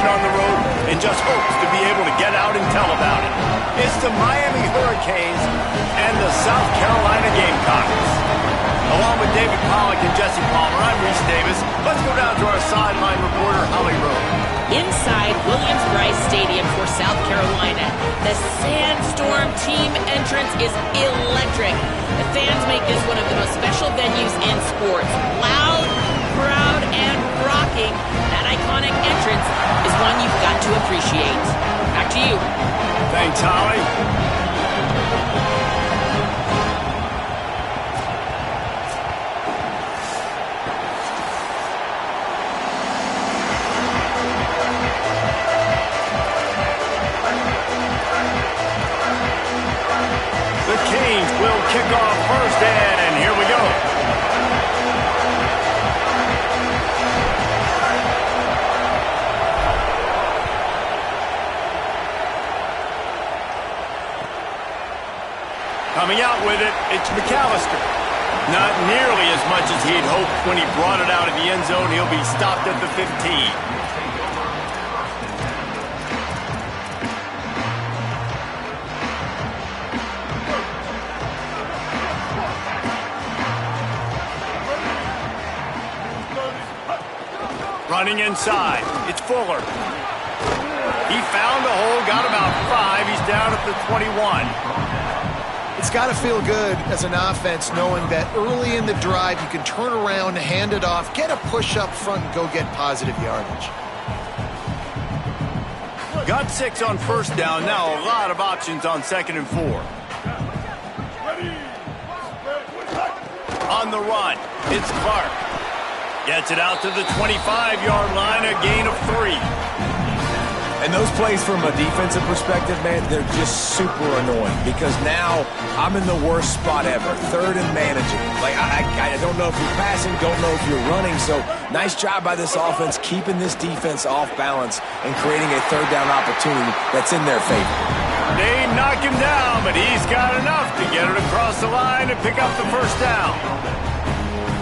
win on the road and just hopes to be able to get out and tell about it. It's the Miami Hurricanes and the South Carolina Gamecocks. Along with David Pollack and Jesse Palmer, I'm Reese Davis. Let's go down to our sideline reporter, Holly Rowe. Inside Williams-Brice Stadium for South Carolina, the Sandstorm team entrance is electric. The fans make this one of the most special venues in sports. Loud, proud, and rocking. That iconic entrance is one you've got to appreciate. Back to you. Thanks, Holly. The Canes will kick off first, and here we go. Coming out with it, it's McAllister. Not nearly as much as he'd hoped when he brought it out of the end zone. He'll be stopped at the 15. Running inside, it's Fuller. He found a hole, got about 5. He's down at the 21. It's got to feel good as an offense knowing that early in the drive you can turn around, hand it off, get a push up front, and go get positive yardage. Got 6 on first down. Now a lot of options on 2nd and 4. On the run, it's Clark. Gets it out to the 25-yard line, a gain of 3. And those plays from a defensive perspective, man, they're just super annoying because now I'm in the worst spot ever, 3rd and managing. Like, I don't know if you're passing, don't know if you're running. So nice job by this offense keeping this defense off balance and creating a 3rd down opportunity that's in their favor. They knock him down, but he's got enough to get it across the line and pick up the first down.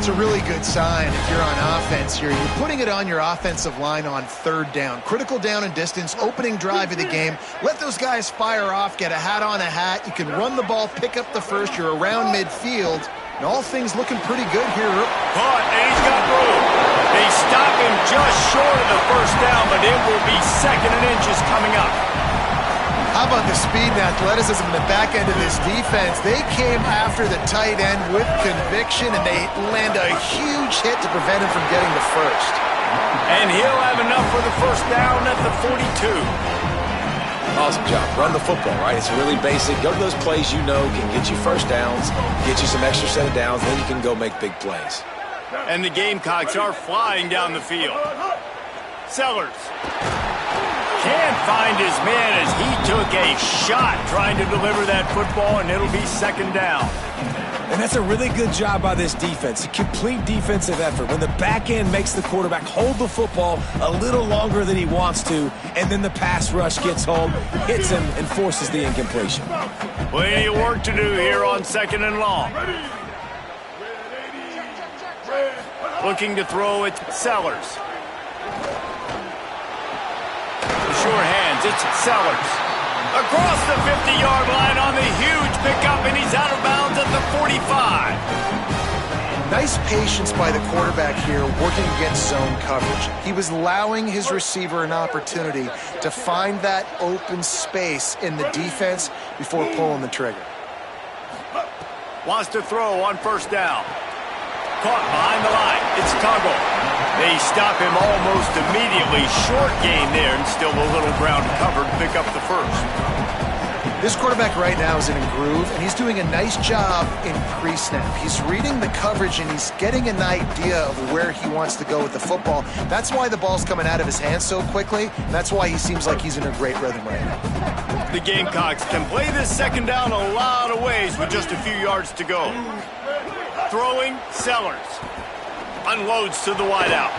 It's a really good sign if you're on offense here. You're putting it on your offensive line on 3rd down. Critical down and distance, opening drive of the game. Let those guys fire off, get a hat on a hat. You can run the ball, pick up the first. You're around midfield. And all things looking pretty good here. Caught, and he's got room. They stop him just short of the first down, but it will be 2nd and inches coming up. How about the speed and athleticism in the back end of this defense? They came after the tight end with conviction, and they land a huge hit to prevent him from getting the first. And he'll have enough for the first down at the 42. Awesome job. Run the football, right? It's really basic. Go to those plays you know can get you first downs, get you some extra set of downs, then you can go make big plays. And the Gamecocks are flying down the field. Sellers can't find his man as he took a shot trying to deliver that football, and it'll be 2nd down. And that's a really good job by this defense, a complete defensive effort. When the back end makes the quarterback hold the football a little longer than he wants to, and then the pass rush gets home, hits him, and forces the incompletion. Plenty of work to do here on 2nd and long. Looking to throw it, Sellers. Sure hands, it's Sellers. Across the 50-yard line on the huge pickup, and he's out of bounds at the 45. Nice patience by the quarterback here working against zone coverage. He was allowing his receiver an opportunity to find that open space in the defense before pulling the trigger. Wants to throw on first down. Caught behind the line. It's Tuggle. They stop him almost immediately. Short gain there, and still a little ground covered to pick up the first. This quarterback right now is in a groove, and he's doing a nice job in pre-snap. He's reading the coverage, and he's getting an idea of where he wants to go with the football. That's why the ball's coming out of his hands so quickly, and that's why he seems like he's in a great rhythm right now. The Gamecocks can play this 2nd down a lot of ways with just a few yards to go. Throwing, Sellers. Unloads to the wideout.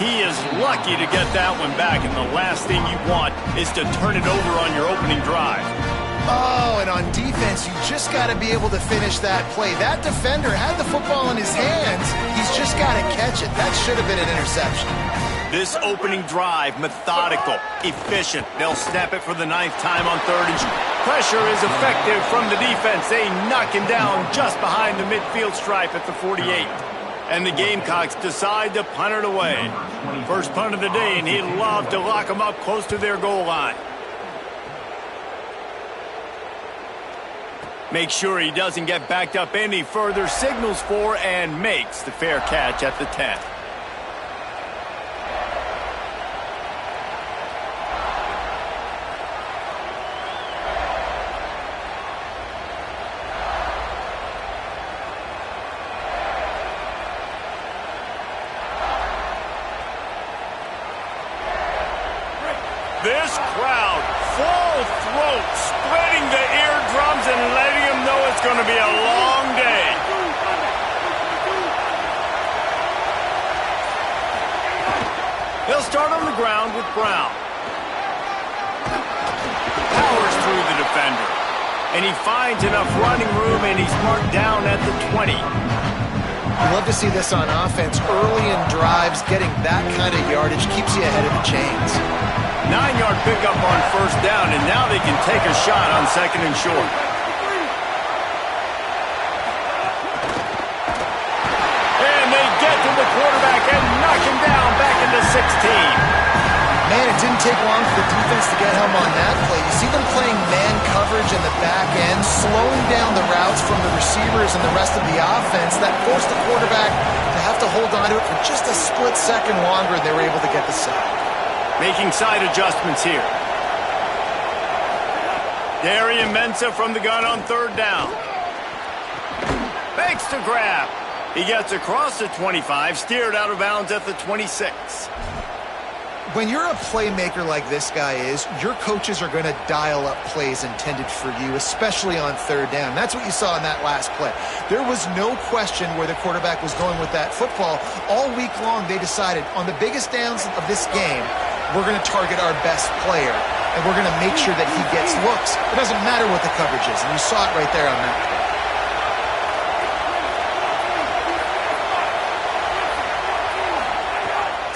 He is lucky to get that one back, and the last thing you want is to turn it over on your opening drive. Oh, and on defense, you just got to be able to finish that play. That defender had the football in his hands. He's just got to catch it. That should have been an interception. This opening drive, methodical, efficient. They'll snap it for the 9th time on 3rd and short. Pressure is effective from the defense. They knock him down just behind the midfield stripe at the 48. And the Gamecocks decide to punt it away. First punt of the day, and he'd love to lock them up close to their goal line. Make sure he doesn't get backed up any further, signals for and makes the fair catch at the 10. This crowd, full throat, spreading the eardrums and letting them know it's going to be a long day. They'll start on the ground with Brown. Powers through the defender. And he finds enough running room, and he's marked down at the 20. You love to see this on offense. Early in drives, getting that kind of yardage keeps you ahead of the chains. 9-yard pickup on 1st down, and now they can take a shot on 2nd and short. And they get to the quarterback and knock him down back into 16. Man, it didn't take long for the defense to get home on that play. You see them playing man coverage in the back end, slowing down the routes from the receivers and the rest of the offense. That forced the quarterback to have to hold on to it for just a split second longer, and they were able to get the sack. Making side adjustments here. Darian Mensah from the gun on 3rd down. Fakes to grab. He gets across the 25, steered out of bounds at the 26. When you're a playmaker like this guy is, your coaches are going to dial up plays intended for you, especially on 3rd down. That's what you saw in that last play. There was no question where the quarterback was going with that football. All week long, they decided on the biggest downs of this game, we're going to target our best player, and we're going to make sure that he gets looks. It doesn't matter what the coverage is, and you saw it right there on that play.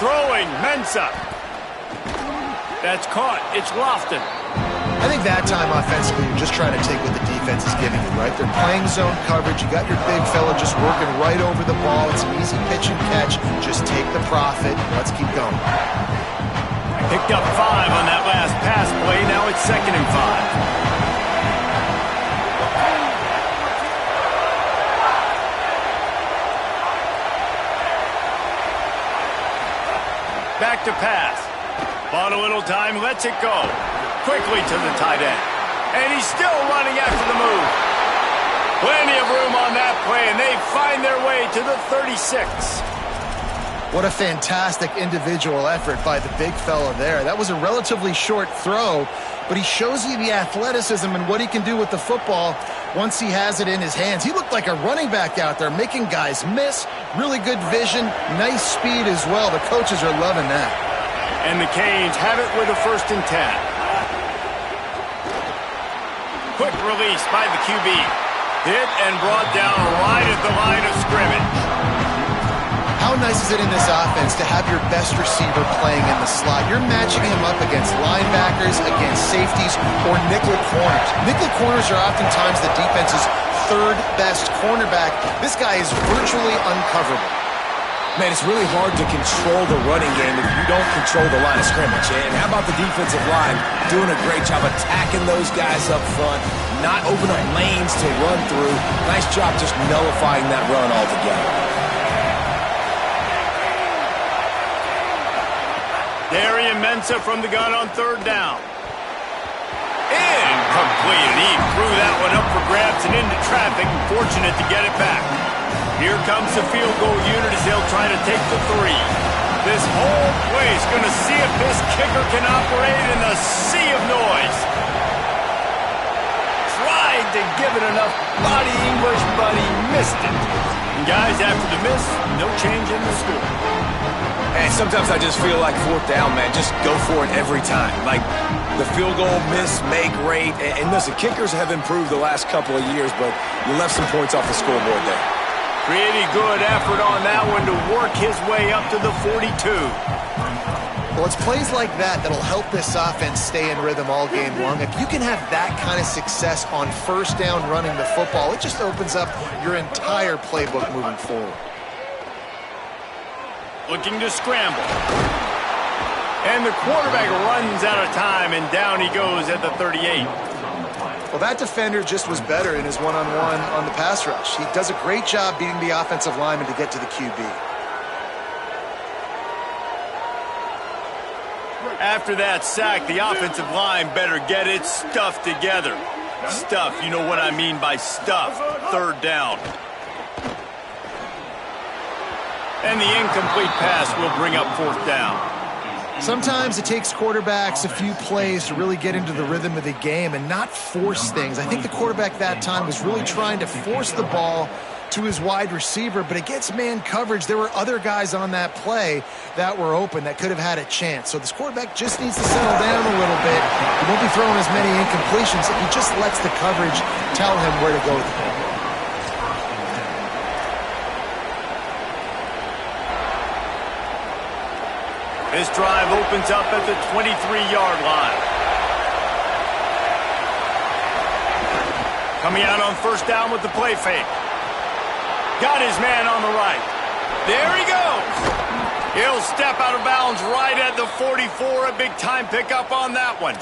Throwing, Mensah. That's caught. It's Lofton. I think that time offensively, you're just trying to take what the defense is giving you, right? They're playing zone coverage. You got your big fella just working right over the ball. It's an easy pitch and catch. Just take the profit. Let's keep going. Picked up 5 on that last pass play. Now it's 2nd and 5. Back to pass. Bought a little time, lets it go. Quickly to the tight end. And he's still running after the move. Plenty of room on that play, and they find their way to the 36. What a fantastic individual effort by the big fella there. That was a relatively short throw, but he shows you the athleticism and what he can do with the football once he has it in his hands. He looked like a running back out there, making guys miss. Really good vision, nice speed as well. The coaches are loving that. And the Canes have it with a 1st and 10. Quick release by the QB. Hit and brought down right at the line of scrimmage. How nice is it in this offense to have your best receiver playing in the slot? You're matching him up against linebackers, against safeties, or nickel corners. Nickel corners are oftentimes the defense's 3rd best cornerback. This guy is virtually uncoverable. Man, it's really hard to control the running game if you don't control the line of scrimmage. And how about the defensive line doing a great job attacking those guys up front, not opening up lanes to run through. Nice job just nullifying that run altogether. Darian Mensah from the gun on 3rd down. Incomplete. He threw that one up for grabs and into traffic, and fortunate to get it back. Here comes the field goal unit as they'll try to take the 3. This whole place going to see if this kicker can operate in the sea of noise. Tried to give it enough body English, but he missed it. And guys, after the miss, no change in the score. And sometimes I just feel like 4th down, man, just go for it every time. Like the field goal miss, make rate. And listen, kickers have improved the last couple of years, but you left some points off the scoreboard there. Pretty good effort on that one to work his way up to the 42. Well, it's plays like that that'll help this offense stay in rhythm all game long. If you can have that kind of success on first down running the football, it just opens up your entire playbook moving forward. Looking to scramble. And the quarterback runs out of time, and down he goes at the 38. Well, that defender just was better in his one-on-one on the pass rush. He does a great job beating the offensive lineman to get to the QB. After that sack, the offensive line better get its stuff together. Stuff, you know what I mean by stuff. Third down. And the incomplete pass will bring up fourth down. Sometimes it takes quarterbacks a few plays to really get into the rhythm of the game and not force things. I think the quarterback that time was really trying to force the ball to his wide receiver, but against man coverage, there were other guys on that play that were open that could have had a chance. So this quarterback just needs to settle down a little bit. He won't be throwing as many incompletions if he just lets the coverage tell him where to go with the ball. This drive opens up at the 23-yard line. Coming out on first down with the play fake. Got his man on the right. There he goes. He'll step out of bounds right at the 44. A big-time pickup on that one.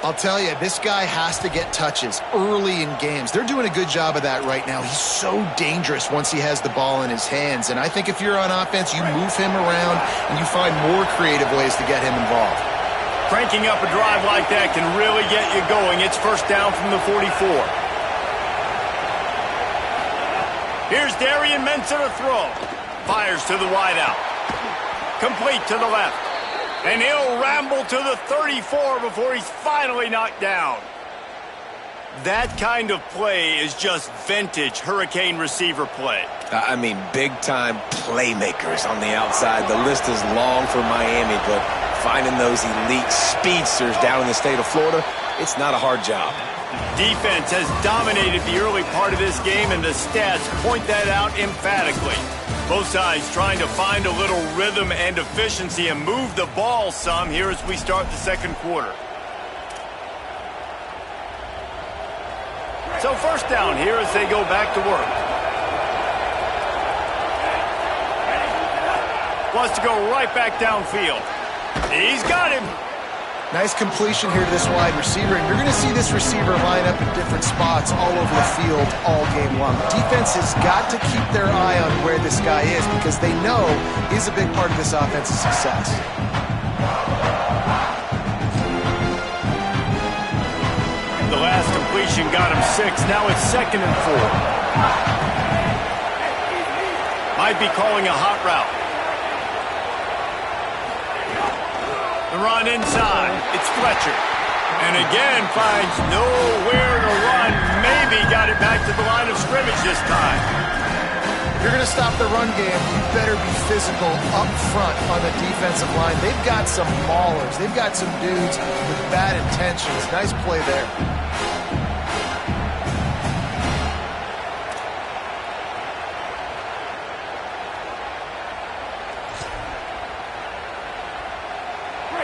I'll tell you, this guy has to get touches early in games. They're doing a good job of that right now. He's so dangerous once he has the ball in his hands. And I think if you're on offense, you move him around and you find more creative ways to get him involved. Cranking up a drive like that can really get you going. It's first down from the 44. Here's Darian Mensah to throw. Fires to the wideout. Complete to the left. And he'll ramble to the 34 before he's finally knocked down. That kind of play is just vintage Hurricane receiver play. I mean, big-time playmakers on the outside. The list is long for Miami, but finding those elite speedsters down in the state of Florida, it's not a hard job. Defense has dominated the early part of this game, and the stats point that out emphatically. Both sides trying to find a little rhythm and efficiency and move the ball some here as we start the second quarter. So first down here as they go back to work. Wants to go right back downfield. He's got him. Nice completion here to this wide receiver, and you're going to see this receiver line up in different spots all over the field all game long. Defense has got to keep their eye on where this guy is because they know he's a big part of this offensive success. The last completion got him 6. Now it's 2nd and 4. Might be calling a hot route. The run inside. It's Fletcher. And again finds nowhere to run. Maybe got it back to the line of scrimmage this time. If you're going to stop the run game, you better be physical up front on the defensive line. They've got some maulers. They've got some dudes with bad intentions. Nice play there.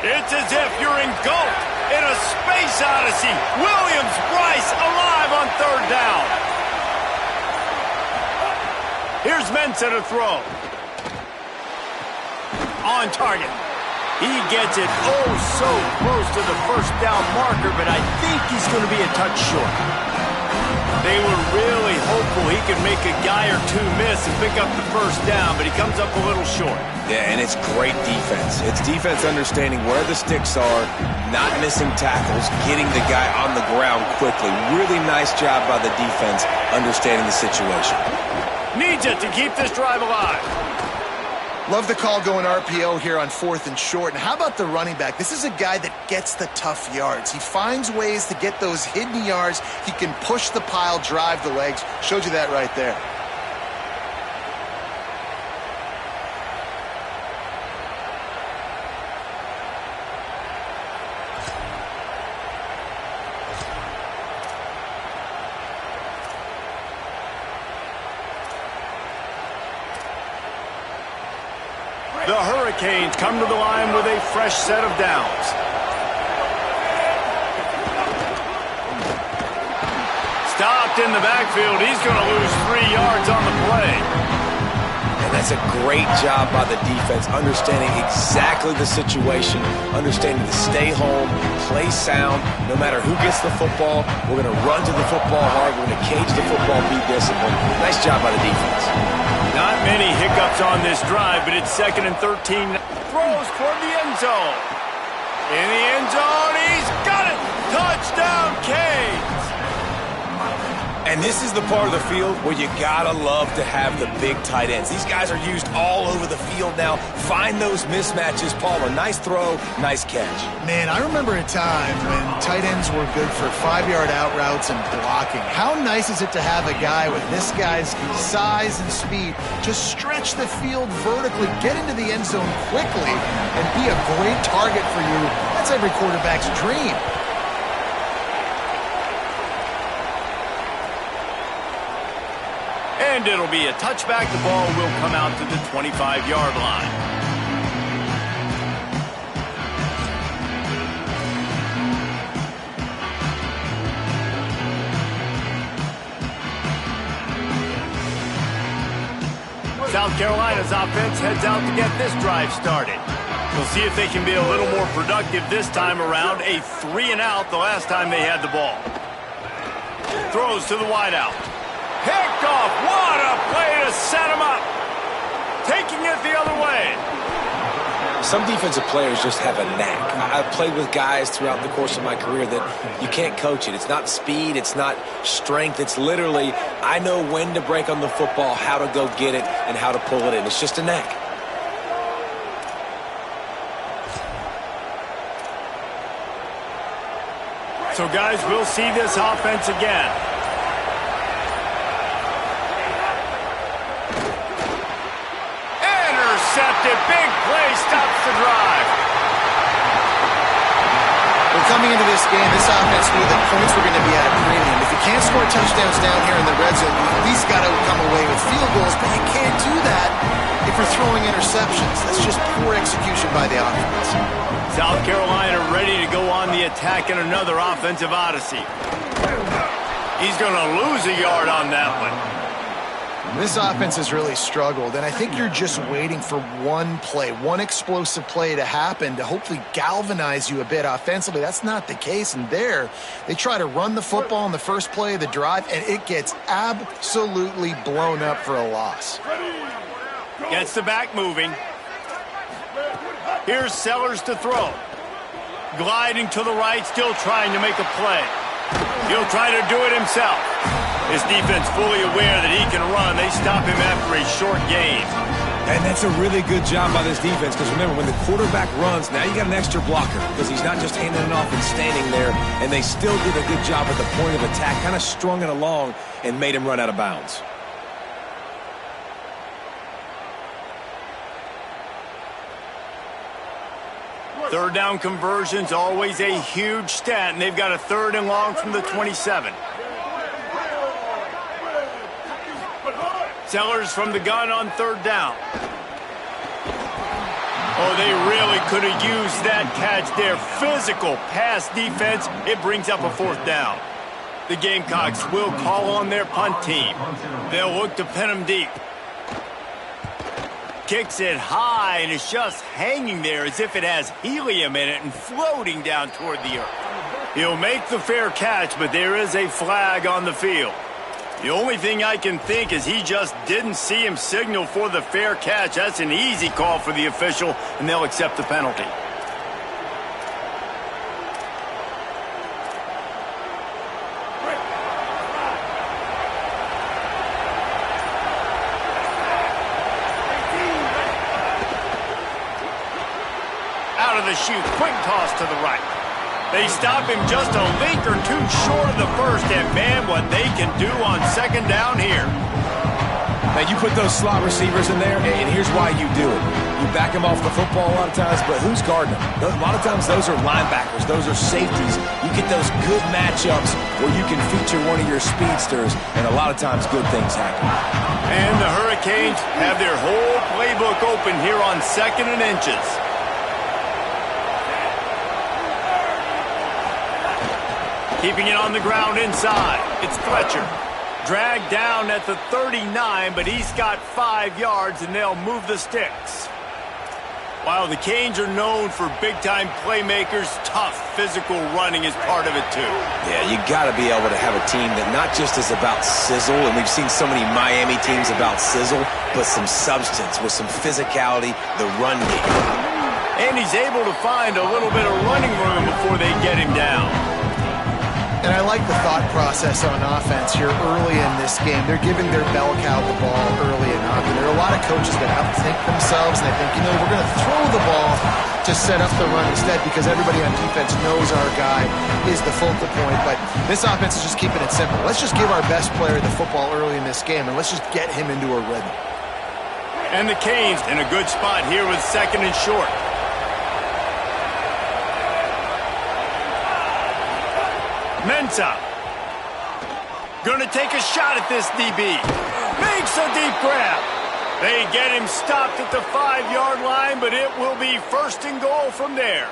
It's as if you're engulfed in a space odyssey. Williams-Brice alive on third down. Here's Mensah to throw. On target. He gets it oh so close to the first down marker, but I think he's going to be a touch short. They were really hopeful he could make a guy or two miss and pick up the first down, but he comes up a little short. Yeah, and it's great defense. It's defense understanding where the sticks are, not missing tackles, getting the guy on the ground quickly. Really nice job by the defense understanding the situation. Needs it to keep this drive alive. Love the call going RPO here on 4th and short. And how about the running back? This is a guy that gets the tough yards. He finds ways to get those hidden yards. He can push the pile, drive the legs. Showed you that right there. The Hurricanes come to the line with a fresh set of downs. Stopped in the backfield. He's going to lose 3 yards on the play. And that's a great job by the defense, understanding exactly the situation, understanding to stay home, play sound. No matter who gets the football, we're going to run to the football hard. We're going to cage the football, be disciplined. Nice job by the defense. Not many hiccups on this drive, but it's 2nd and 13. Throws toward the end zone. In the end zone, he's got it! Touchdown, Canes! And this is the part of the field where you gotta love to have the big tight ends. These guys are used all over the field now. Find those mismatches, Paul. A nice throw, nice catch. Man, I remember a time when tight ends were good for 5-yard out routes and blocking. How nice is it to have a guy with this guy's size and speed just stretch the field vertically, get into the end zone quickly, and be a great target for you? That's every quarterback's dream. And it'll be a touchback. The ball will come out to the 25-yard line. South Carolina's offense heads out to get this drive started. We'll see if they can be a little more productive this time around. A 3-and-out the last time they had the ball. Throws to the wideout. Picked off. What a play to set him up. Taking it the other way. Some defensive players just have a knack. I've played with guys throughout the course of my career that you can't coach it. It's not speed. It's not strength. It's literally, I know when to break on the football, how to go get it, and how to pull it in. It's just a knack. So, guys, we'll see this offense again. Intercepted. Big play. Stops the drive. Well, coming into this game, this offense knew that points were going to be at a premium. If you can't score touchdowns down here in the red zone, you at least got to come away with field goals, but you can't do that if you're throwing interceptions. That's just poor execution by the offense. South Carolina ready to go on the attack in another offensive odyssey. He's going to lose a yard on that one. This offense has really struggled, and I think you're just waiting for one play, one explosive play to happen to hopefully galvanize you a bit offensively. That's not the case, and there they try to run the football in the first play of the drive, and it gets absolutely blown up for a loss. Gets the back moving. Here's Sellers to throw. Gliding to the right, still trying to make a play. He'll try to do it himself. His defense fully aware that he can run. They stop him after a short gain. And that's a really good job by this defense, because remember, when the quarterback runs, now you got an extra blocker, because he's not just handing it off and standing there, and they still did a good job at the point of attack, kind of strung it along and made him run out of bounds. Third down conversions, always a huge stat, and they've got a 3rd and long from the 27. Sellers from the gun on 3rd down. Oh, they really could have used that catch there. Physical pass defense. It brings up a 4th down. The Gamecocks will call on their punt team. They'll look to pin them deep. Kicks it high, and it's just hanging there as if it has helium in it and floating down toward the earth. He'll make the fair catch, but there is a flag on the field. The only thing I can think is he just didn't see him signal for the fair catch. That's an easy call for the official, and they'll accept the penalty. Out of the chute, quick toss to the right. They stop him just a link or two short of the first, and man, what they can do on 2nd down here. Now, you put those slot receivers in there, and here's why you do it. You back them off the football a lot of times, but who's guarding them? A lot of times those are linebackers. Those are safeties. You get those good matchups where you can feature one of your speedsters, and a lot of times good things happen. And the Hurricanes have their whole playbook open here on 2nd and inches. Keeping it on the ground inside. It's Fletcher. Dragged down at the 39, but he's got 5 yards, and they'll move the sticks. While the Canes are known for big-time playmakers, tough physical running is part of it, too. Yeah, you got to be able to have a team that not just is about sizzle, and we've seen so many Miami teams about sizzle, but some substance with some physicality, the run game. And he's able to find a little bit of running room before they get him down. And I like the thought process on offense here early in this game. They're giving their bell cow the ball early enough. And there are a lot of coaches that outthink themselves, and they think, you know, we're going to throw the ball to set up the run instead because everybody on defense knows our guy is the focal point. But this offense is just keeping it simple. Let's just give our best player the football early in this game, and let's just get him into a rhythm. And the Canes in a good spot here with 2nd and short. Mensah. Gonna take a shot at this DB. Makes a deep grab. They get him stopped at the 5-yard line, but it will be 1st and goal from there.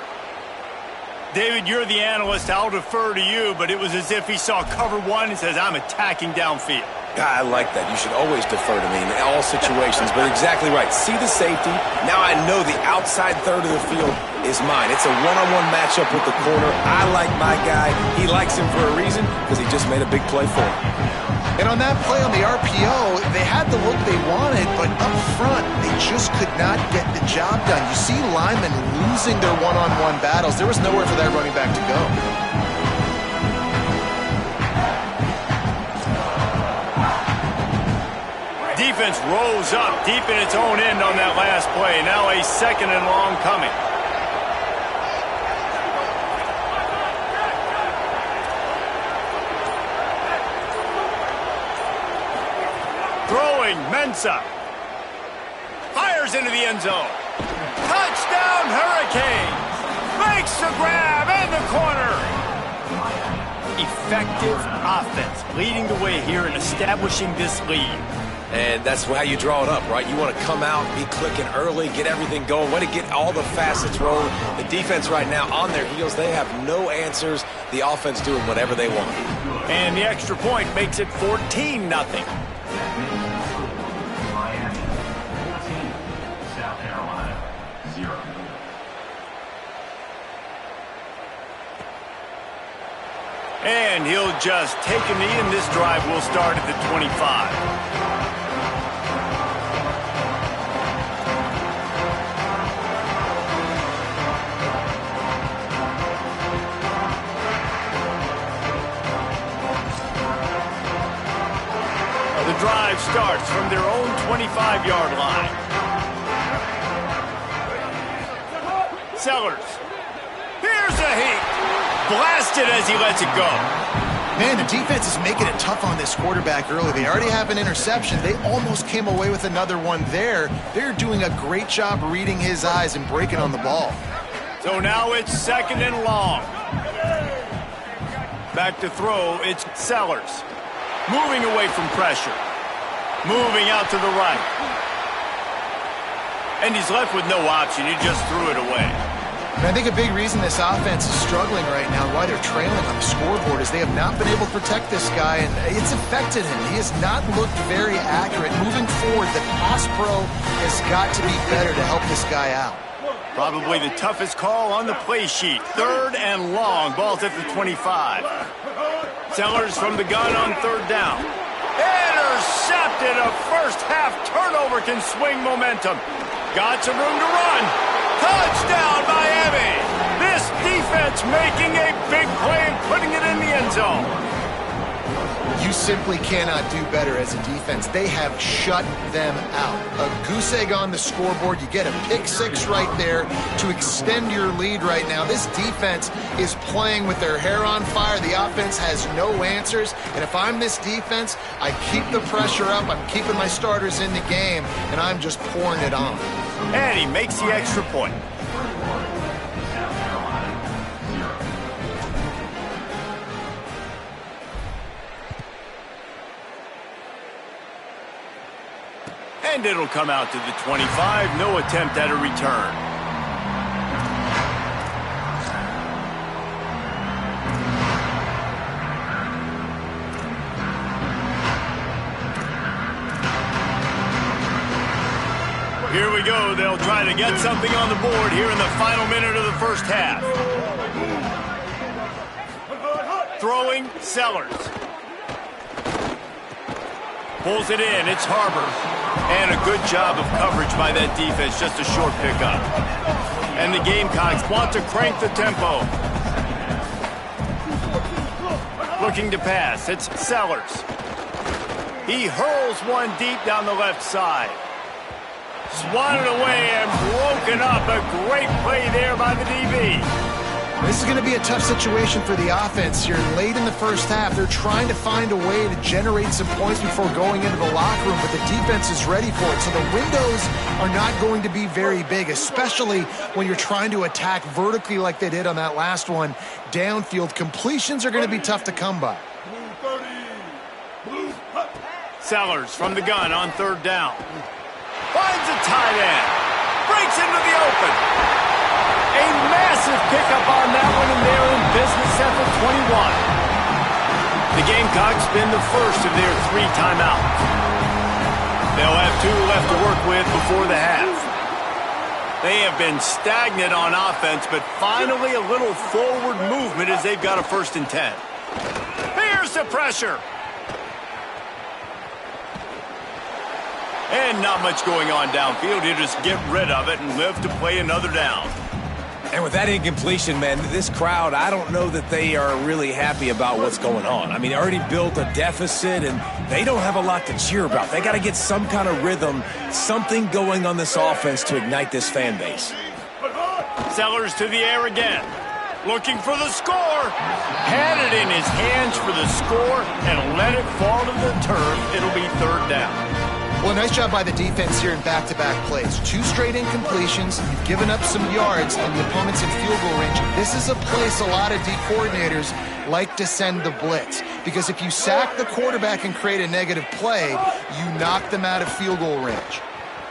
David, you're the analyst. I'll defer to you, but it was as if he saw cover 1 and says, I'm attacking downfield. I like that. You should always defer to me in all situations, but exactly right. See the safety. Now I know the outside third of the field is mine. It's a one-on-one matchup with the corner. I like my guy. He likes him for a reason because he just made a big play for him. And on that play on the RPO, they had the look they wanted, but up front, they just could not get the job done. You see linemen losing their one-on-one battles. There was nowhere for that running back to go. Defense rolls up deep in its own end on that last play. Now a 2nd and long coming. Throwing, Mensah. Fires into the end zone. Touchdown, Hurricanes. Makes the grab in the corner. Effective offense leading the way here and establishing this lead. And that's how you draw it up, right? You want to come out, be clicking early, get everything going, want to get all the facets rolling. The defense right now on their heels, they have no answers. The offense doing whatever they want. And the extra point makes it 14-0. And he'll just take a knee, and this drive will start at the 25. The drive starts from their own 25-yard line. Sellers. Here's a heat. Blasted as he lets it go. Man, the defense is making it tough on this quarterback early. They already have an interception. They almost came away with another one there. They're doing a great job reading his eyes and breaking on the ball. So now it's 2nd and long. Back to throw, it's Sellers. Moving away from pressure. Moving out to the right. And he's left with no option. He just threw it away. And I think a big reason this offense is struggling right now, why they're trailing on the scoreboard, is they have not been able to protect this guy, and it's affected him. He has not looked very accurate. Moving forward, the pass pro has got to be better to help this guy out. Probably the toughest call on the play sheet. 3rd and long. Ball's at the 25. Sellers from the gun on 3rd down. Intercepted. A first-half turnover can swing momentum. Got some room to run. Touchdown, Miami. This defense making a big play and putting it in the end zone. You simply cannot do better as a defense. They have shut them out. A goose egg on the scoreboard. You get a pick six right there to extend your lead right now. This defense is playing with their hair on fire. The offense has no answers. And if I'm this defense, I keep the pressure up. I'm keeping my starters in the game, and I'm just pouring it on. And he makes the extra point. And it'll come out to the 25. No attempt at a return. Here we go. They'll try to get something on the board here in the final minute of the first half. Throwing, Sellers. Pulls it in. It's Harbor. And a good job of coverage by that defense. Just a short pickup. And the Gamecocks want to crank the tempo. Looking to pass. It's Sellers. He hurls one deep down the left side. Swatted away and broken up. A great play there by the DB. This is going to be a tough situation for the offense here. Late in the first half, they're trying to find a way to generate some points before going into the locker room, but the defense is ready for it. So the windows are not going to be very big, especially when you're trying to attack vertically like they did on that last one. Downfield completions are going to be tough to come by. Sellers from the gun on third down. Finds a tight end. Breaks into the open. A massive pickup on that one, and they're in business at the 21. The Gamecocks spin the first of their 3 timeouts. They'll have 2 left to work with before the half. They have been stagnant on offense, but finally a little forward movement as they've got a 1st and 10. Here's the pressure. And not much going on downfield. You just get rid of it and live to play another down. And with that incompletion, man, this crowd, I don't know that they are really happy about what's going on. I mean, they already built a deficit, and they don't have a lot to cheer about. They got to get some kind of rhythm, something going on this offense to ignite this fan base. Sellers to the air again. Looking for the score. Had it in his hands for the score and let it fall to the turf. It'll be 3rd down. Well, nice job by the defense here in back-to-back plays. 2 straight incompletions. You've given up some yards, and the opponent's in field goal range. This is a place a lot of D coordinators like to send the blitz, because if you sack the quarterback and create a negative play, you knock them out of field goal range.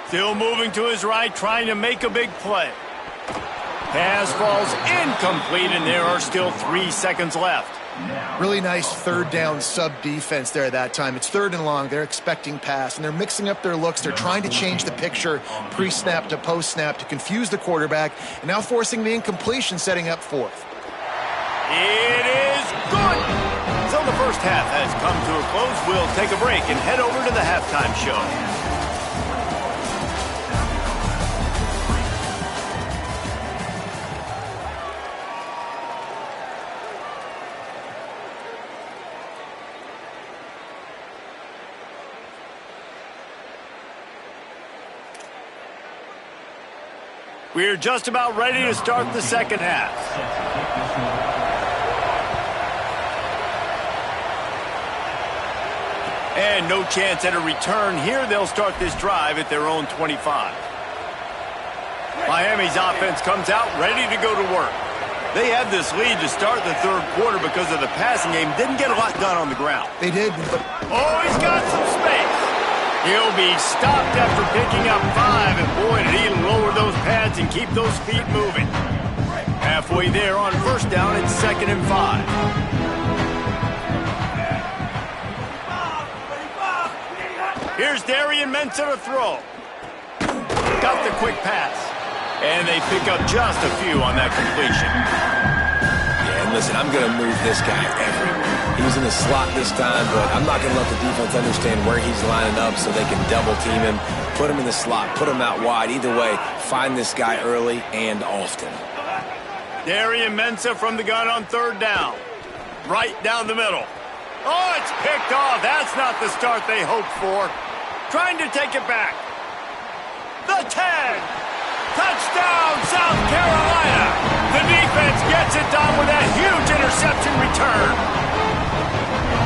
Still moving to his right, trying to make a big play. Pass falls incomplete, and there are still 3 seconds left. Really nice 3rd down sub defense there that time. It's 3rd and long. They're expecting pass, and they're mixing up their looks. They're trying to change the picture pre-snap to post-snap to confuse the quarterback, and now forcing the incompletion, setting up 4th. It is good. So the first half has come to a close. We'll take a break and head over to the halftime show. We're just about ready to start the second half. And no chance at a return here. They'll start this drive at their own 25. Miami's offense comes out ready to go to work. They had this lead to start the 3rd quarter because of the passing game. Didn't get a lot done on the ground. They did. Oh, he's got some space. He'll be stopped after picking up 5, and boy, did he lower those pads and keep those feet moving. Halfway there on 1st down, it's 2nd and 5. Here's Darian Mensah to throw. Got the quick pass. And they pick up just a few on that completion. Yeah, and listen, I'm going to move this guy everywhere. He's in the slot this time, but I'm not going to let the defense understand where he's lining up so they can double team him, put him in the slot, put him out wide. Either way, find this guy early and often. Darian Mensah from the gun on 3rd down. Right down the middle. Oh, it's picked off. That's not the start they hoped for. Trying to take it back. The 10. Touchdown, South Carolina. The defense gets it done with a huge interception return.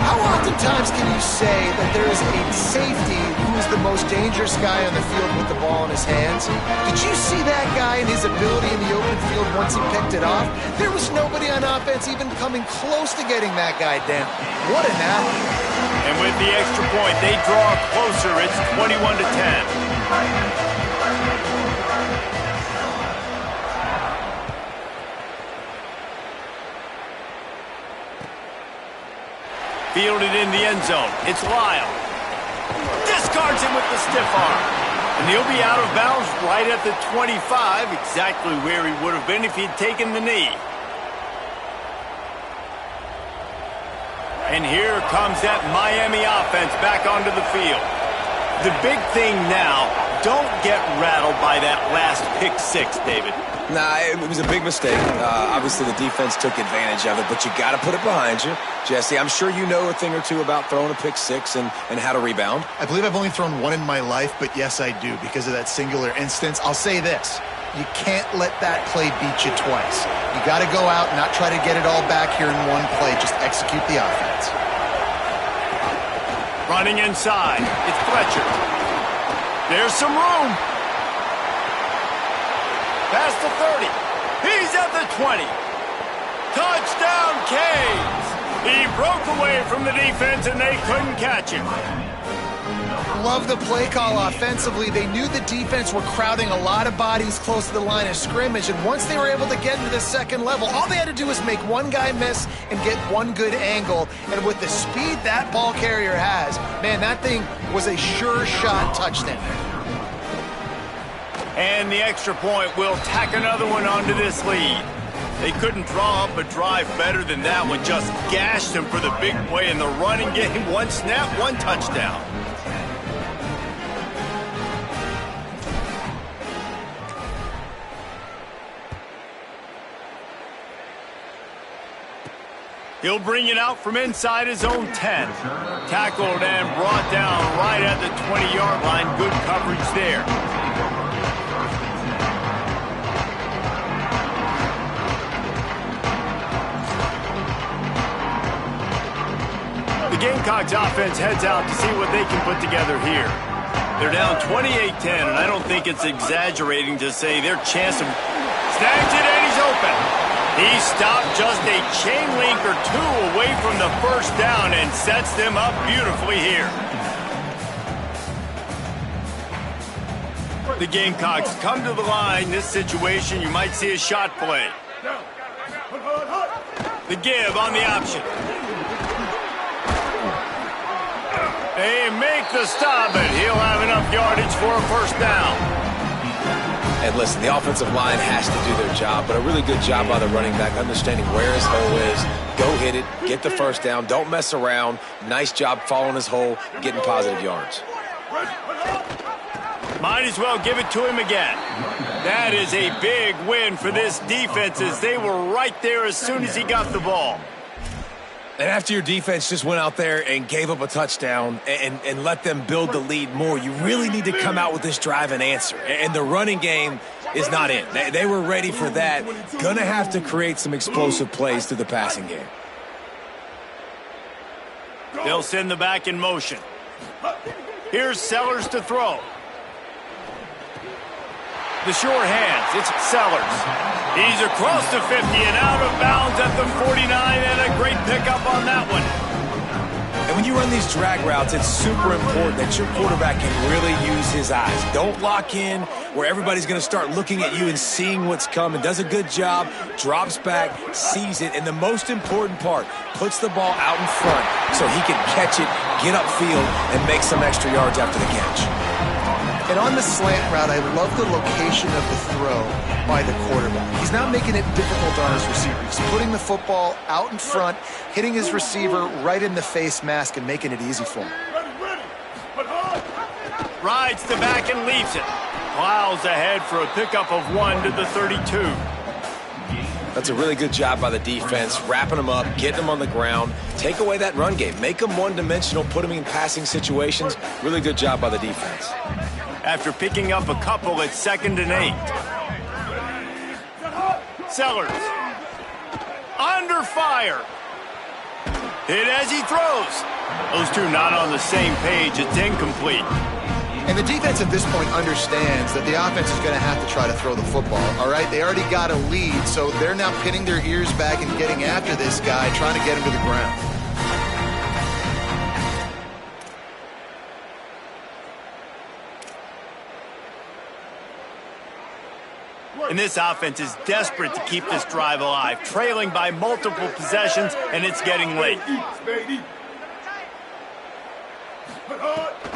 How oftentimes can you say that there is a safety who is the most dangerous guy on the field with the ball in his hands? Did you see that guy and his ability in the open field once he picked it off? There was nobody on offense even coming close to getting that guy down. What an athlete. And with the extra point, they draw closer. It's 21-10. Fielded in the end zone. It's Lyle. Discards him with the stiff arm. And he'll be out of bounds right at the 25, exactly where he would have been if he'd taken the knee. And here comes that Miami offense back onto the field. The big thing now, don't get rattled by that last pick six, David. Nah, it was a big mistake. Obviously, the defense took advantage of it, but you got to put it behind you. Jesse, I'm sure you know a thing or two about throwing a pick six and how to rebound. I believe I've only thrown one in my life, but yes, I do because of that singular instance. I'll say this. You can't let that play beat you twice. You got to go out and not try to get it all back here in one play. Just execute the offense. Running inside. It's Fletcher. There's some room. Past the 30. He's at the 20. Touchdown, Canes. He broke away from the defense, and they couldn't catch him. Love the play call offensively. They knew the defense were crowding a lot of bodies close to the line of scrimmage, and once they were able to get into the second level, all they had to do was make one guy miss and get one good angle. And with the speed that ball carrier has, man, that thing was a sure shot touchdown. And the extra point will tack another one onto this lead. They couldn't draw up a drive better than that one. Just gashed him for the big play in the running game. One snap, one touchdown. He'll bring it out from inside his own 10. Tackled and brought down right at the 20-yard line. Good coverage there. The Gamecocks offense heads out to see what they can put together here. They're down 28-10, and I don't think it's exaggerating to say their chance of snags it, and he's open. He stopped just a chain link or two away from the first down and sets them up beautifully here. The Gamecocks come to the line. This situation, you might see a shot play. The give on the option. They make the stop, and he'll have enough yardage for a first down. And listen, the offensive line has to do their job, but a really good job by the running back, understanding where his hole is. Go hit it, get the first down, don't mess around. Nice job following his hole, getting positive yards. Might as well give it to him again. That is a big win for this defense, as they were right there as soon as he got the ball. And after your defense just went out there and gave up a touchdown and let them build the lead more, you really need to come out with this drive and answer. And the running game is not in. They were ready for that. Gonna have to create some explosive plays through the passing game. They'll send the back in motion. Here's Sellers to throw. The short hands, it's Sellers. He's across the 50 and out of bounds at the 49, and a great pickup on that one. And when you run these drag routes, it's super important that your quarterback can really use his eyes. Don't lock in where everybody's going to start looking at you and seeing what's coming. Does a good job, drops back, sees it, and the most important part, puts the ball out in front so he can catch it, get upfield, and make some extra yards after the catch. And on the slant route, I love the location of the throw by the quarterback. He's not making it difficult on his receiver. He's putting the football out in front, hitting his receiver right in the face mask and making it easy for him. Rides the back and leaves it. Plows ahead for a pickup of 1 to the 32. That's a really good job by the defense, wrapping them up, getting them on the ground. Take away that run game. Make them one-dimensional, put them in passing situations. Really good job by the defense. After picking up a couple, it's 2nd and 8. Sellers. Under fire. Hit as he throws. Those two not on the same page. It's incomplete. And the defense at this point understands that the offense is going to have to try to throw the football, all right? They already got a lead, so they're now pinning their ears back and getting after this guy, trying to get him to the ground. And this offense is desperate to keep this drive alive, trailing by multiple possessions, and it's getting late.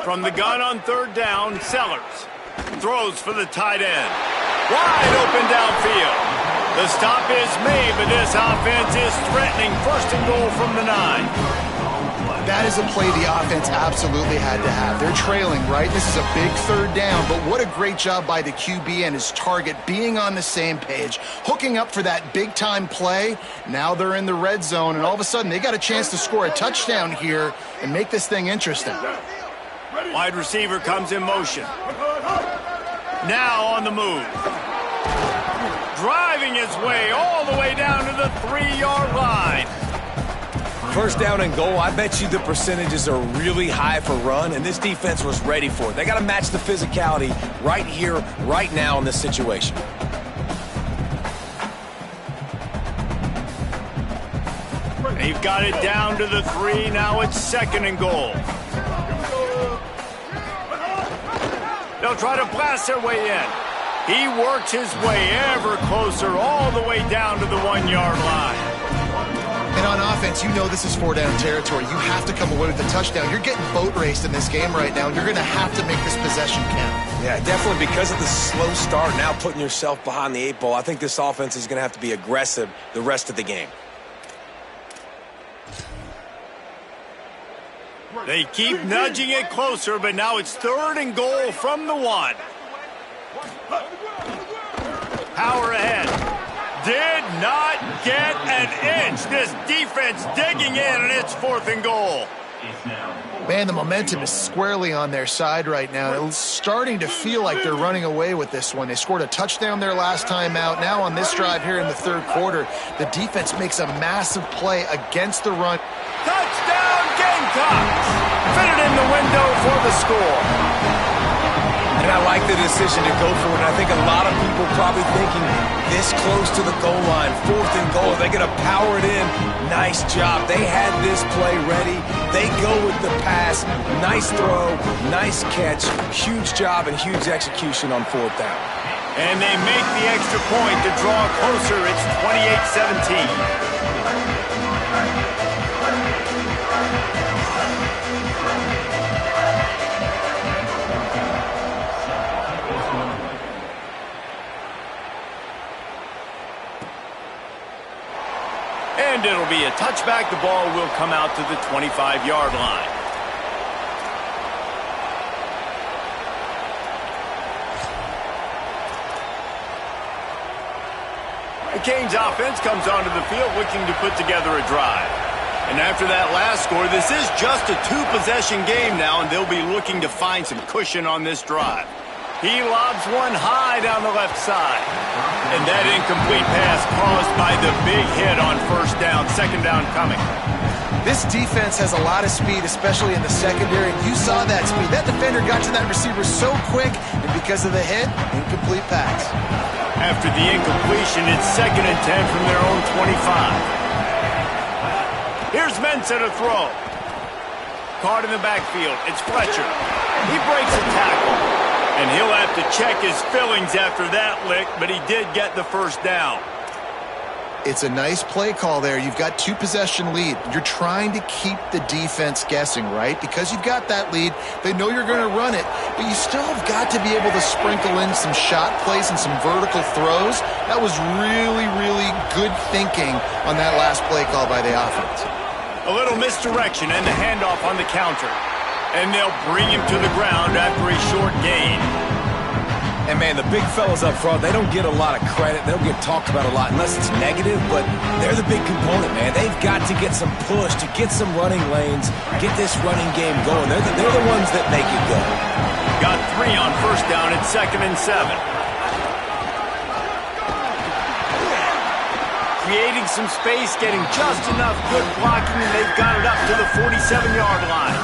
From the gun on 3rd down, Sellers throws for the tight end. Wide open downfield. The stop is made, but this offense is threatening 1st and goal from the 9. That is a play the offense absolutely had to have. They're trailing, right? This is a big 3rd down, but what a great job by the QB and his target being on the same page, hooking up for that big-time play. Now they're in the red zone, and all of a sudden they got a chance to score a touchdown here and make this thing interesting. Wide receiver comes in motion. Now on the move. Driving his way all the way down to the 3-yard line. 1st down and goal, I bet you the percentages are really high for run, and this defense was ready for it. They got to match the physicality right here, right now in this situation. They've got it down to the 3. Now it's 2nd and goal. They'll try to blast their way in. He works his way ever closer all the way down to the 1-yard line. And on offense, you know this is 4-down territory. You have to come away with a touchdown. You're getting boat raced in this game right now, and you're going to have to make this possession count. Yeah, definitely because of the slow start, now putting yourself behind the 8 ball, I think this offense is going to have to be aggressive the rest of the game. They keep nudging it closer, but now it's 3rd and goal from the 1. Power ahead. Did not get an inch. This defense digging in, and it's 4th and goal. Man, the momentum is squarely on their side right now. It's starting to feel like they're running away with this one. They scored a touchdown their last time out. Now on this drive here in the 3rd quarter, the defense makes a massive play against the run. Touchdown, Gamecocks! Fit it in the window for the score. And I like the decision to go for it. And I think a lot of people probably thinking this close to the goal line, 4th and goal, they're going to power it in. Nice job. They had this play ready. They go with the pass. Nice throw, nice catch. Huge job and huge execution on 4th down. And they make the extra point to draw closer. It's 28-17. And it'll be a touchback. The ball will come out to the 25-yard line. The Canes offense comes onto the field looking to put together a drive. And after that last score, this is just a 2-possession game now, and they'll be looking to find some cushion on this drive. He lobs one high down the left side. And that incomplete pass caused by the big hit on 1st down, 2nd down coming. This defense has a lot of speed, especially in the secondary. You saw that speed. That defender got to that receiver so quick, and because of the hit, incomplete pass. After the incompletion, it's 2nd and 10 from their own 25. Here's Mensah to throw. Caught in the backfield. It's Fletcher. He breaks a tackle. And he'll have to check his fillings after that lick, but he did get the 1st down. It's a nice play call there. You've got 2-possession lead. You're trying to keep the defense guessing, right? Because you've got that lead, they know you're going to run it, but you still have got to be able to sprinkle in some shot plays and some vertical throws. That was really, really good thinking on that last play call by the offense. A little misdirection and the handoff on the counter. And they'll bring him to the ground after a short gain. And, man, the big fellas up front, they don't get a lot of credit. They don't get talked about a lot unless it's negative, but they're the big component, man. They've got to get some push, to get some running lanes, get this running game going. They're the ones that make it go. Got 3 on first down at 2nd and 7. Creating some space, getting just enough good blocking, and they've got it up to the 47-yard line.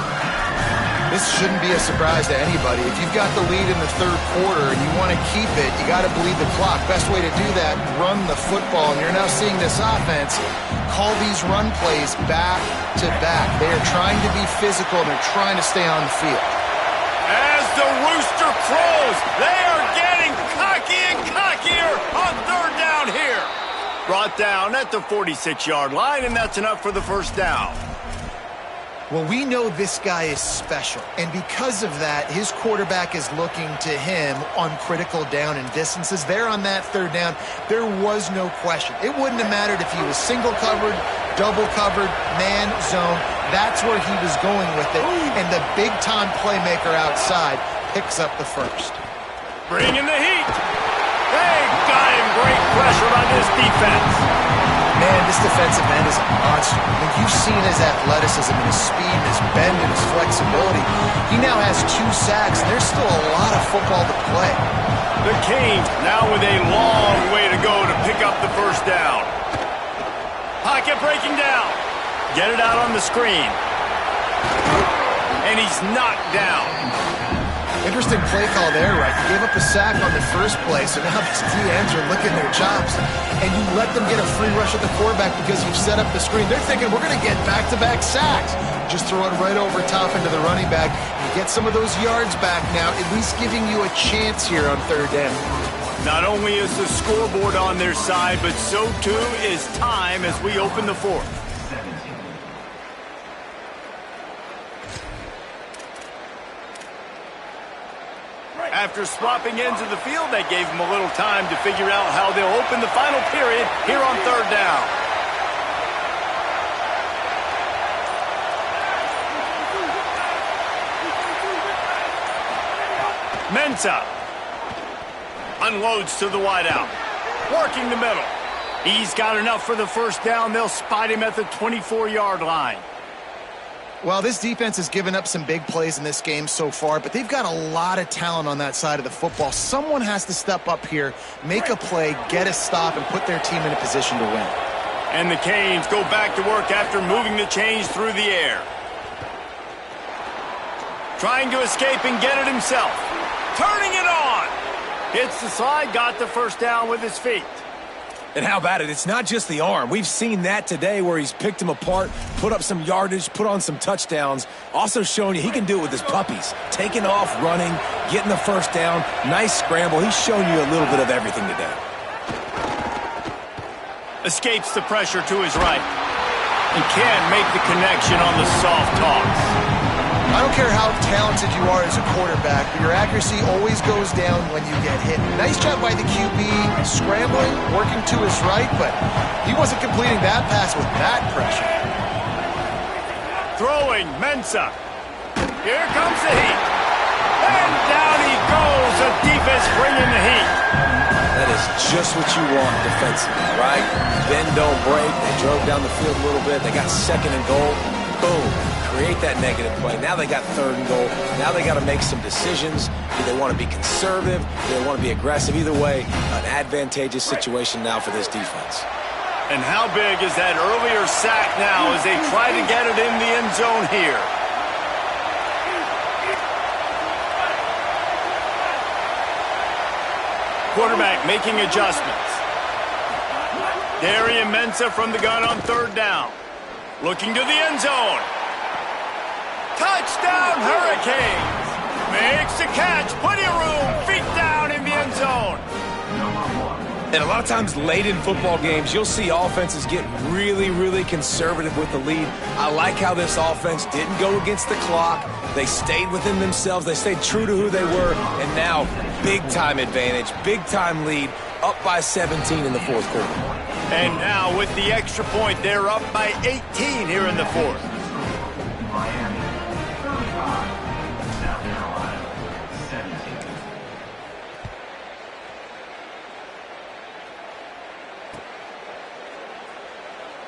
This shouldn't be a surprise to anybody. If you've got the lead in the third quarter and you want to keep it, you got to bleed the clock. Best way to do that, run the football. And you're now seeing this offense call these run plays back to back. They are trying to be physical, and they're trying to stay on the field. As the rooster crows, they are getting cocky and cockier on third down here. Brought down at the 46-yard line, and that's enough for the first down. Well, we know this guy is special, and because of that, his quarterback is looking to him on critical down and distances. There on that third down, there was no question. It wouldn't have mattered if he was single covered, double covered, man, zone. That's where he was going with it, and the big-time playmaker outside picks up the first. Bringing the heat. They got him. Great pressure on this defense. Man, this defensive end is a monster. I mean, you've seen his athleticism and his speed and his bend and his flexibility. He now has 2 sacks, and there's still a lot of football to play. The Canes now with a long way to go to pick up the first down. Pocket breaking down. Get it out on the screen. And he's knocked down. Interesting play call there, right? You gave up a sack on the first play, so now these D-ends are licking their chops. And you let them get a free rush at the quarterback because you've set up the screen. They're thinking, we're going to get back-to-back sacks. Just throw it right over top into the running back. You get some of those yards back now, at least giving you a chance here on third down. Not only is the scoreboard on their side, but so too is time as we open the fourth. After swapping ends of the field, they gave them a little time to figure out how they'll open the final period here on third down. Mensah unloads to the wideout, working the middle. He's got enough for the first down. They'll spot him at the 24-yard line. Well, this defense has given up some big plays in this game so far, but they've got a lot of talent on that side of the football. Someone has to step up here, make a play, get a stop, and put their team in a position to win. And the Canes go back to work after moving the chains through the air. Trying to escape and get it himself. Turning it on. Hits the slide, got the first down with his feet. And how about it? It's not just the arm. We've seen that today where he's picked him apart, put up some yardage, put on some touchdowns. Also showing you he can do it with his puppies. Taking off, running, getting the first down. Nice scramble. He's shown you a little bit of everything today. Escapes the pressure to his right. And can't make the connection on the soft toss. I don't care how talented you are as a quarterback, but your accuracy always goes down when you get hit. Nice job by the QB, scrambling, working to his right, but he wasn't completing that pass with that pressure. Throwing, Mensah. Here comes the heat. And down he goes. The defense bringing the heat. That is just what you want defensively, right? Bend, don't break. They drove down the field a little bit. They got 2nd and goal. Boom. Create that negative play. Now they got 3rd and goal. Now they got to make some decisions. Do they want to be conservative? Do they want to be aggressive? Either way, an advantageous situation now for this defense. And how big is that earlier sack now as they try to get it in the end zone here? Quarterback making adjustments. Darian Mensah from the gun on third down. Looking to the end zone. Touchdown, Hurricanes! Makes the catch, plenty of room, feet down in the end zone. And a lot of times late in football games, you'll see offenses get really, really conservative with the lead. I like how this offense didn't go against the clock. They stayed within themselves. They stayed true to who they were. And now, big-time advantage, big-time lead, up by 17 in the fourth quarter. And now with the extra point, they're up by 18 here in the fourth.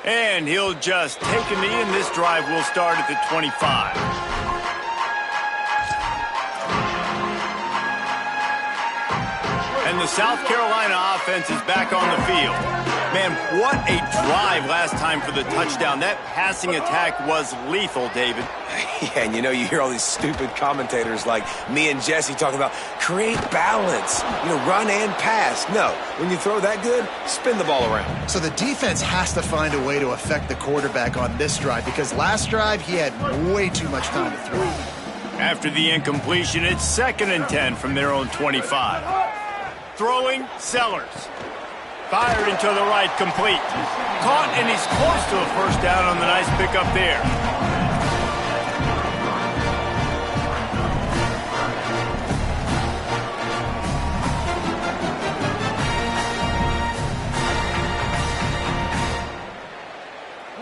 And he'll just take a knee, and this drive will start at the 25. And the South Carolina offense is back on the field. Man, what a drive last time for the touchdown. That passing attack was lethal, David. Yeah, and you hear all these stupid commentators like me and Jesse talking about create balance, run and pass. No, when you throw that good, spin the ball around. So the defense has to find a way to affect the quarterback on this drive because last drive he had way too much time to throw. After the incompletion, it's 2nd and 10 from their own 25. Throwing, Sellers. Fired into the right, complete. Caught, and he's close to a first down on the nice pickup there.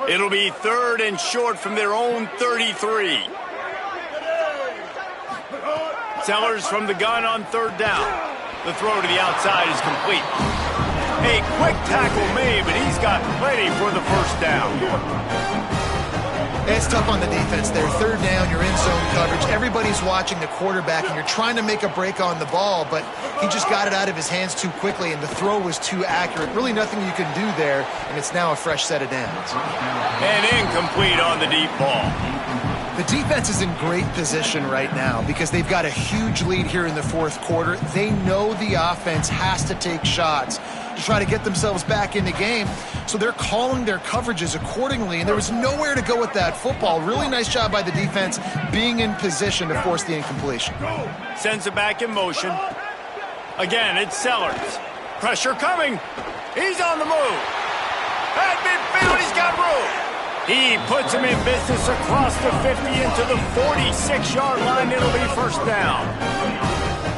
It'll be 3rd and short from their own 33. Sellers from the gun on 3rd down. The throw to the outside is complete. A quick tackle made, but he's got plenty for the first down. It's tough on the defense there. 3rd down, you're in zone coverage. Everybody's watching the quarterback, and you're trying to make a break on the ball, but he just got it out of his hands too quickly, and the throw was too accurate. Really nothing you can do there, and it's now a fresh set of downs. And incomplete on the deep ball. The defense is in great position right now because they've got a huge lead here in the 4th quarter. They know the offense has to take shots to try to get themselves back in the game, so they're calling their coverages accordingly, and there was nowhere to go with that football. Really nice job by the defense being in position to force the incompletion. Sends it back in motion. Again, it's Sellers. Pressure coming. He's on the move. At midfield, he's got room. He puts him in business across the 50 into the 46-yard line. It'll be first down.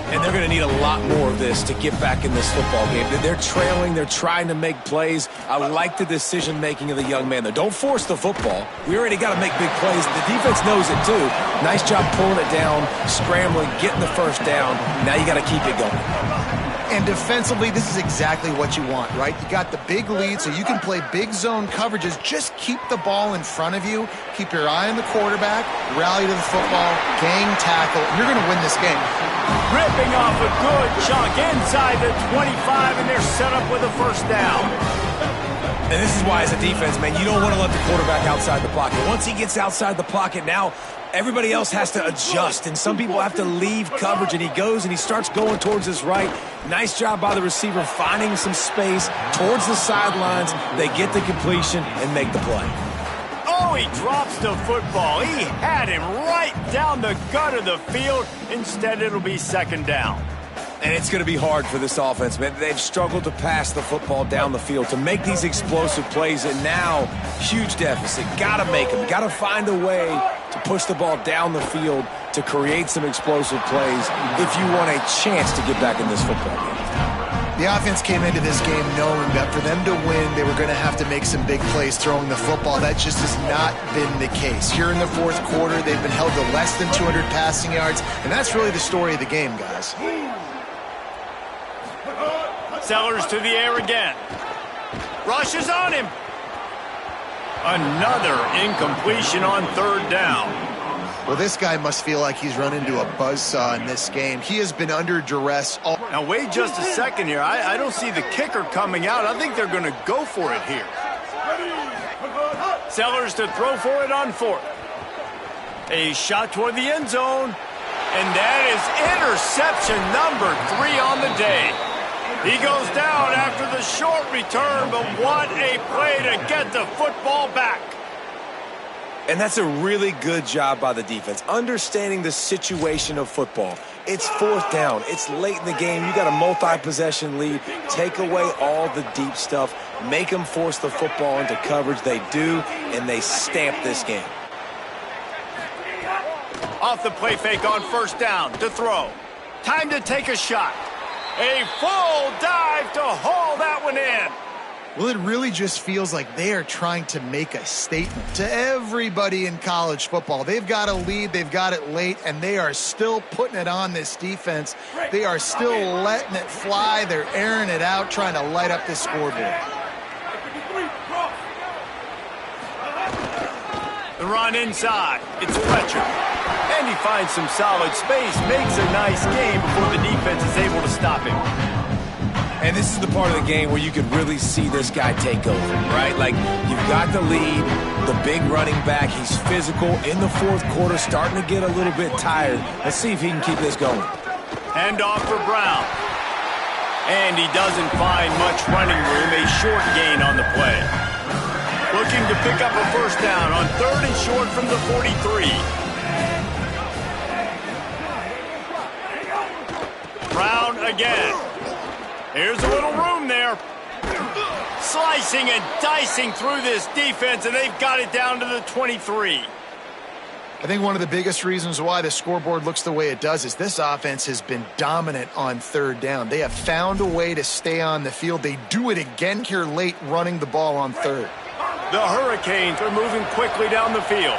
And they're going to need a lot more of this to get back in this football game. They're trailing. They're trying to make plays. I like the decision-making of the young man, though. Don't force the football. We already got to make big plays. The defense knows it, too. Nice job pulling it down, scrambling, getting the first down. Now you got to keep it going. And defensively, this is exactly what you want, right? You got the big lead, so you can play big zone coverages. Just keep the ball in front of you. Keep your eye on the quarterback. Rally to the football. Gang tackle. You're going to win this game. Ripping off a good chunk inside the 25, and they're set up with a first down. And this is why, as a defense, man, you don't want to let the quarterback outside the pocket. Once he gets outside the pocket, now everybody else has to adjust, and some people have to leave coverage, and he goes and he starts going towards his right. Nice job by the receiver finding some space towards the sidelines. They get the completion and make the play. Oh, he drops the football. He had him right down the gut of the field. Instead, it'll be 2nd down. And it's going to be hard for this offense, man. They've struggled to pass the football down the field, to make these explosive plays, and now, huge deficit. Got to make them. Got to find a way to push the ball down the field to create some explosive plays if you want a chance to get back in this football game. The offense came into this game knowing that for them to win, they were going to have to make some big plays throwing the football. That just has not been the case. Here in the 4th quarter, they've been held to less than 200 passing yards, and that's really the story of the game, guys. Sellers to the air again. Rushes on him. Another incompletion on 3rd down. Well, this guy must feel like he's run into a buzzsaw in this game. He has been under duress all... Now, wait just a second here. I don't see the kicker coming out. I think they're going to go for it here. Sellers to throw for it on 4th. A shot toward the end zone. And that is interception number 3 on the day. He goes down after the short return, but what a play to get the football back. And that's a really good job by the defense, understanding the situation of football. It's 4th down. It's late in the game. You got a multi-possession lead. Take away all the deep stuff. Make them force the football into coverage. They do, and they stamp this game. Off the play fake on 1st down to throw. Time to take a shot. A full dive to haul that one in. Well, it really just feels like they are trying to make a statement to everybody in college football. They've got a lead, they've got it late, and they are still putting it on this defense. They are still letting it fly. They're airing it out, trying to light up this scoreboard. run inside. It's Fletcher. And he finds some solid space, makes a nice game before the defense is able to stop him. And this is the part of the game where you could really see this guy take over, right? Like, you've got the lead, the big running back. He's physical in the fourth quarter, starting to get a little bit tired. Let's see if he can keep this going. Hand off for Brown. And he doesn't find much running room, a short gain on the play. Looking to pick up a first down on 3rd and short from the 43. Brown again. Here's a little room there. Slicing and dicing through this defense, and they've got it down to the 23. I think one of the biggest reasons why the scoreboard looks the way it does is this offense has been dominant on 3rd down. They have found a way to stay on the field. They do it again here late, running the ball on 3rd. The Hurricanes are moving quickly down the field.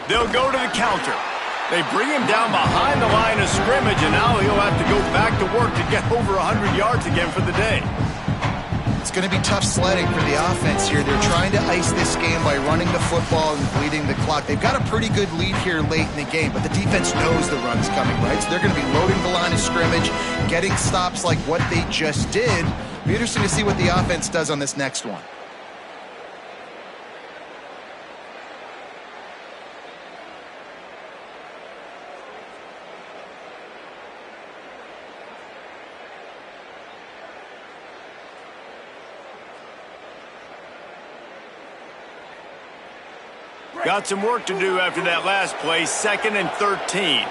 They'll go to the counter. They bring him down behind the line of scrimmage, and now he'll have to go back to work to get over 100 yards again for the day. It's going to be tough sledding for the offense here. They're trying to ice this game by running the football and bleeding the clock. They've got a pretty good lead here late in the game, but the defense knows the run's coming, right? So they're going to be loading the line of scrimmage, getting stops like what they just did. It'll be interesting to see what the offense does on this next one. Got some work to do after that last play, 2nd and 13.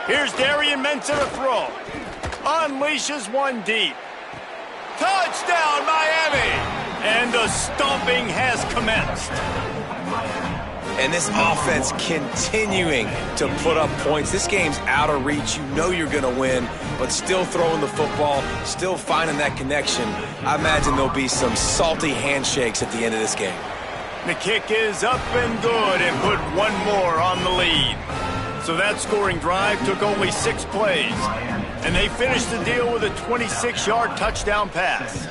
Here's Darian Mensah to throw. Unleashes one deep. Touchdown, Miami! And the stomping has commenced. And this offense continuing to put up points. This game's out of reach. You know you're going to win, but still throwing the football, still finding that connection. I imagine there'll be some salty handshakes at the end of this game. The kick is up and good and put one more on the lead. So that scoring drive took only 6 plays. And they finished the deal with a 26-yard touchdown pass.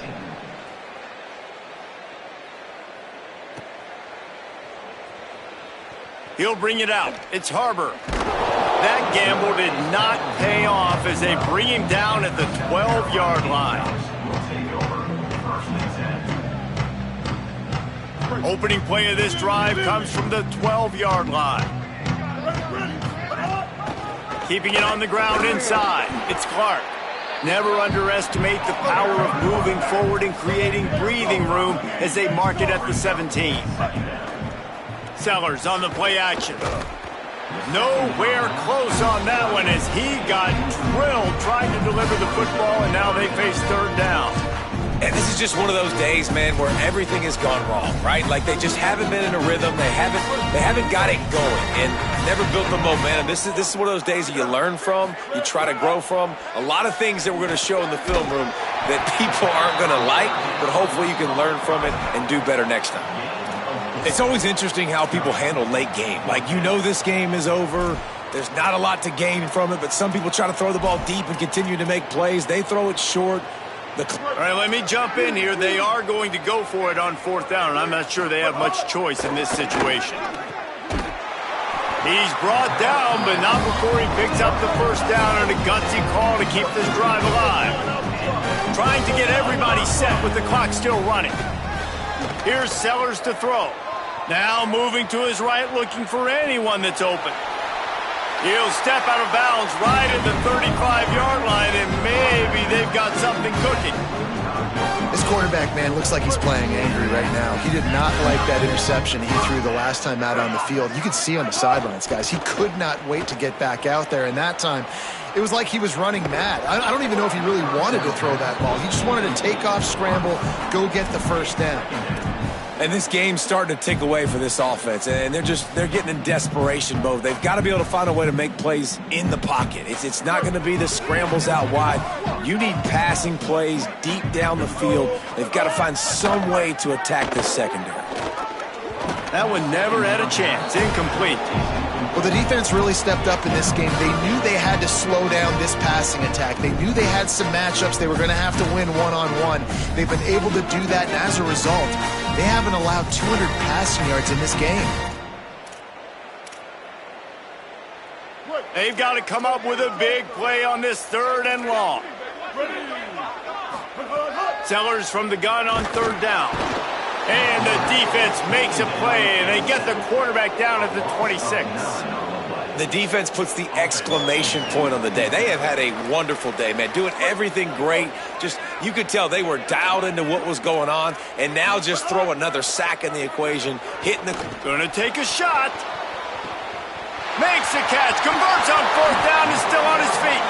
He'll bring it out. It's Harbor. That gamble did not pay off as they bring him down at the 12-yard line. Opening play of this drive comes from the 12-yard line. Keeping it on the ground inside. It's Clark. Never underestimate the power of moving forward and creating breathing room as they mark it at the 17. Sellers on the play action. Nowhere close on that one as he got drilled trying to deliver the football, and now they face 3rd down. And this is just one of those days, man, where everything has gone wrong, right? Like they just haven't been in a rhythm. They haven't got it going and never built the momentum. This is one of those days that you learn from, you try to grow from. A lot of things that we're going to show in the film room that people aren't going to like, but hopefully you can learn from it and do better next time. It's always interesting how people handle late game. Like, you know this game is over. There's not a lot to gain from it, but some people try to throw the ball deep and continue to make plays. They throw it short. All right, let me jump in here. They are going to go for it on 4th down, and I'm not sure they have much choice in this situation. He's brought down, but not before he picks up the first down and a gutsy call to keep this drive alive. Trying to get everybody set with the clock still running. Here's Sellers to throw. Now moving to his right, looking for anyone that's open. He'll step out of bounds right at the 35-yard line, and maybe they've got something cooking. This quarterback, man, looks like he's playing angry right now. He did not like that interception he threw the last time out on the field. You could see on the sidelines, guys. He could not wait to get back out there, and that time it was like he was running mad. I don't even know if he really wanted to throw that ball. He just wanted to take off, scramble, go get the first down. And this game's starting to tick away for this offense, and they're getting in desperation mode. They've got to be able to find a way to make plays in the pocket. It's not going to be the scrambles out wide. You need passing plays deep down the field. They've got to find some way to attack this secondary. That one never had a chance. Incomplete. Well, Well, the defense really stepped up in this game. They knew they had to slow down this passing attack. They knew they had some matchups they were going to have to win one-on-one. They've been able to do that, and as a result, they haven't allowed 200 passing yards in this game. They've got to come up with a big play on this 3rd and long. Sellers from the gun on 3rd down. And the defense makes a play, and they get the quarterback down at the 26. The defense puts the exclamation point on the day. They have had a wonderful day, man, doing everything great. Just, you could tell they were dialed into what was going on, and now just throw another sack in the equation, hitting the... Gonna take a shot. Makes a catch, converts on 4th down, is still on his feet.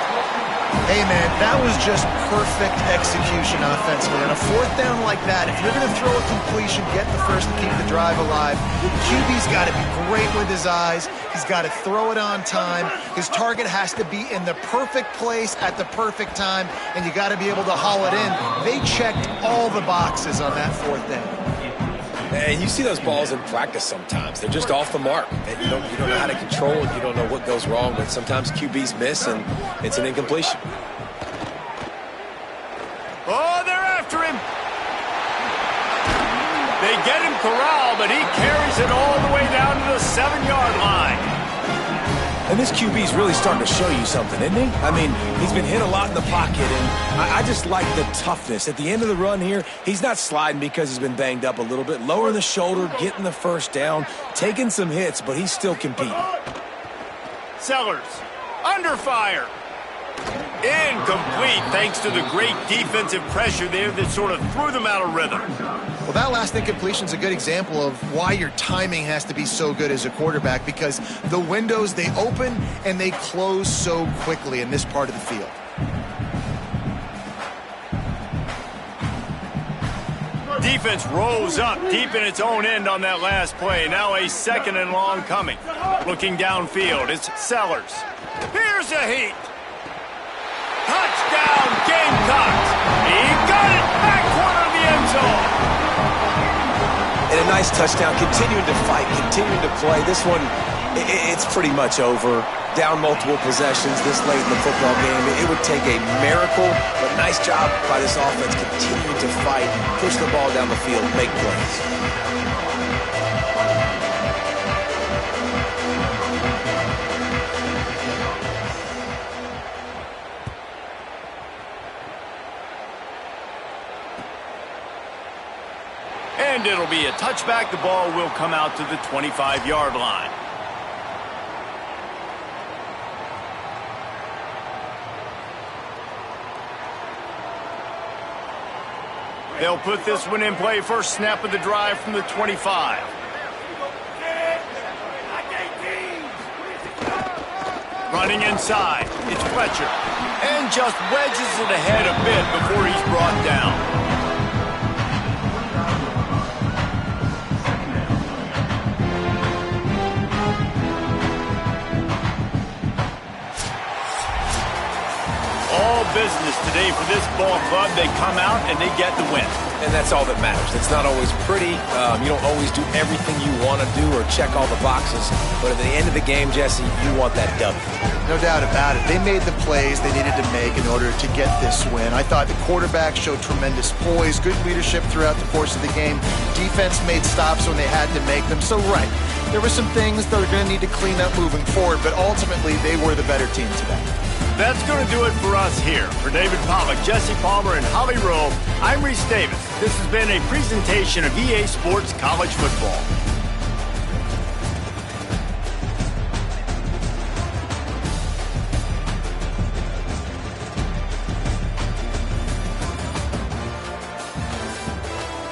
Hey, man, that was just perfect execution offensively. On a 4th down like that, if you're going to throw a completion, get the first and keep the drive alive. QB's got to be great with his eyes. He's got to throw it on time. His target has to be in the perfect place at the perfect time, and you got to be able to haul it in. They checked all the boxes on that 4th down. And you see those balls in practice sometimes. They're just off the mark. And you don't know how to control it. You don't know what goes wrong. But sometimes QBs miss, and it's an incompletion. Oh, they're after him. They get him corralled, but he carries it all the way down to the 7-yard line. And this QB's really starting to show you something, isn't he? I mean, he's been hit a lot in the pocket, and I just like the toughness. At the end of the run here, he's not sliding because he's been banged up a little bit. Lowering the shoulder, getting the first down, taking some hits, but he's still competing. Sellers, under fire. Incomplete, thanks to the great defensive pressure there that sort of threw them out of rhythm. Well, that last incompletion is a good example of why your timing has to be so good as a quarterback, because the windows, they open and they close so quickly in this part of the field. Defense rose up deep in its own end on that last play. Now a 2nd and long coming. Looking downfield, it's Sellers. Here's a heat. Touchdown, Gamecocks. He got it back corner of the end zone. And a nice touchdown, continuing to fight, continuing to play. This one, it's pretty much over. Down multiple possessions this late in the football game. It would take a miracle, but nice job by this offense continuing to fight, push the ball down the field, make plays. And it'll be a touchback. The ball will come out to the 25-yard line. They'll put this one in play. First snap of the drive from the 25. Running inside, it's Fletcher. And just wedges it ahead a bit before he's brought down. All business today for this ball club. They come out and they get the win. And that's all that matters. It's not always pretty. You don't always do everything you want to do or check all the boxes. But at the end of the game, Jesse, you want that W. No doubt about it. They made the plays they needed to make in order to get this win. I thought the quarterback showed tremendous poise, good leadership throughout the course of the game. Defense made stops when they had to make them. So, right, there were some things that are going to need to clean up moving forward, but ultimately they were the better team today. That's going to do it for us here. For David Pollack, Jesse Palmer, and Holly Rowe, I'm Reese Davis. This has been a presentation of EA Sports College Football.